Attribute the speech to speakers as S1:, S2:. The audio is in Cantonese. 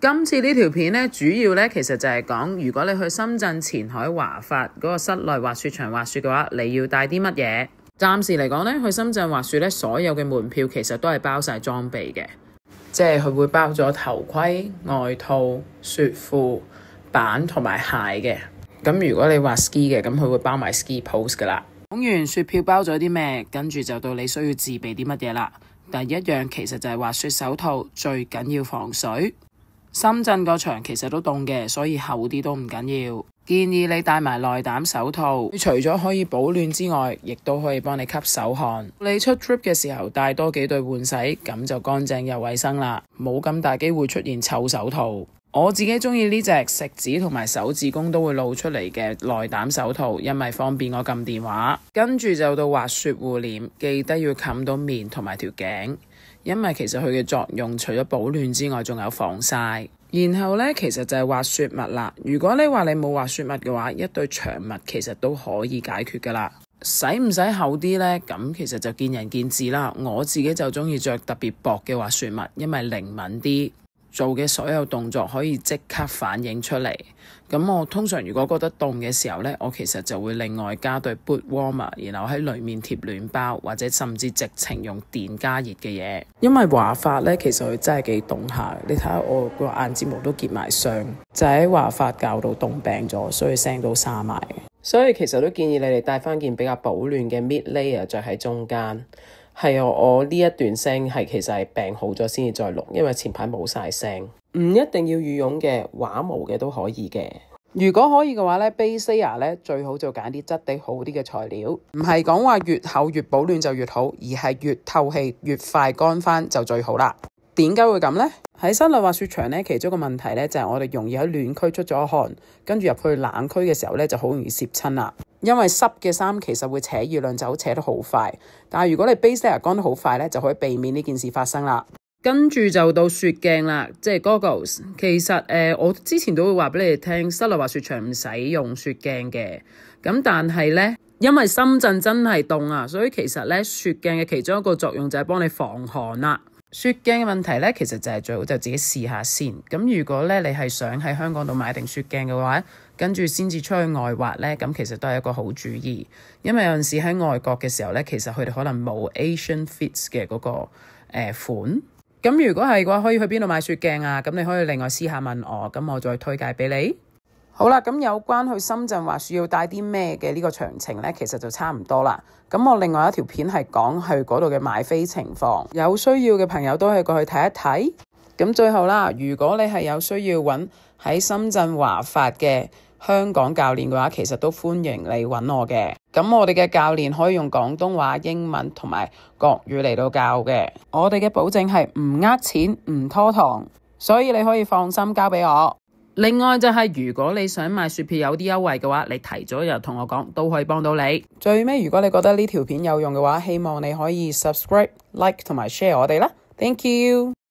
S1: 今次呢條片呢，主要呢其實就係講，如果你去深圳前海華發嗰個室內滑雪場滑雪嘅話，你要帶啲乜嘢？暫時嚟講呢，去深圳滑雪呢，所有嘅門票其實都係包晒裝備嘅，即係佢會包咗頭盔、外套、雪褲、板同埋鞋嘅。咁如果你滑 ski 嘅，咁佢會包埋 ski post 噶啦。講完雪票包咗啲咩，跟住就到你需要自備啲乜嘢啦。第一樣其實就係滑雪手套，最緊要防水。深圳個場其實都凍嘅，所以厚啲都唔緊要。建議你帶埋內膽手套，除咗可以保暖之外，亦都可以幫你吸手汗。你出 trip 嘅時候帶多幾對換洗，咁就乾淨又衛生啦，冇咁大機會出現臭手套。我自己中意呢隻食指同埋手指公都會露出嚟嘅內膽手套，因為方便我撳電話。跟住就到滑雪護臉，記得要冚到面同埋條頸，因為其實佢嘅作用除咗保暖之外，仲有防曬。然後呢，其實就係滑雪襪啦。如果你話你冇滑雪襪嘅話，一對長襪其實都可以解決噶啦。使唔使厚啲呢？咁其實就見仁見智啦。我自己就中意着特別薄嘅滑雪襪，因為靈敏啲，做嘅所有動作可以即刻反映出嚟。咁我通常如果覺得凍嘅時候呢，我其實就會另外加對 boot warmer， 然後喺裏面貼暖包，或者甚至直情用電加熱嘅嘢。因為華發呢，其實佢真係幾凍下，你睇下我個眼睫毛都結埋霜，就喺華發教到凍病咗，所以聲都沙埋。所以其實都建議你哋帶翻件比較保暖嘅 mid layer 着喺中間。係我呢一段聲係其實係病好咗先至再錄，因為前排冇晒聲。唔一定要羽絨嘅，畫毛嘅都可以嘅。如果可以嘅話呢， base layer 呢最好就揀啲質地好啲嘅材料，唔係講話越厚越保暖就越好，而係越透氣越快乾翻就最好啦。點解會咁呢？喺室內滑雪場呢，其中一個問題呢就係我哋容易喺暖區出咗汗，跟住入去冷區嘅時候呢就好容易攝親啦。因為濕嘅衫其實會扯熱量，就扯得好快，但係如果你 base layer 乾得好快呢，就可以避免呢件事發生啦。跟住就到雪鏡啦，即係 goggles。其實我之前都會話俾你哋聽，室內滑雪場唔使用雪鏡嘅。咁但係呢，因為深圳真係凍啊，所以其實呢，雪鏡嘅其中一個作用就係幫你防寒啦。雪鏡嘅問題呢，其實就係最好就自己試下先。咁如果呢，你係想喺香港度買定雪鏡嘅話，跟住先至出去外滑呢，咁其實都係一個好主意。因為有陣時喺外國嘅時候呢，其實佢哋可能冇 Asian Fits 嘅嗰個款。咁如果係嘅話，可以去邊度買雪鏡啊？咁你可以另外私下問我，咁我再推介俾你。好啦，咁有關去深圳滑雪要帶啲咩嘅呢個詳情呢，其實就差唔多啦。咁我另外一條片係講去嗰度嘅買飛情況，有需要嘅朋友都可以過去睇一睇。咁最後啦，如果你係有需要揾喺深圳華發嘅香港教練嘅話，其實都歡迎你揾我嘅。咁我哋嘅教練可以用廣東話、英文同埋國語嚟到教嘅。我哋嘅保證係唔呃錢、唔拖堂，所以你可以放心交俾我。另外就係如果你想買雪票有啲優惠嘅話，你提早日同我講，都可以幫到你。最尾如果你覺得呢條片有用嘅話，希望你可以 subscribe、like 同埋 share 我哋啦。Thank you。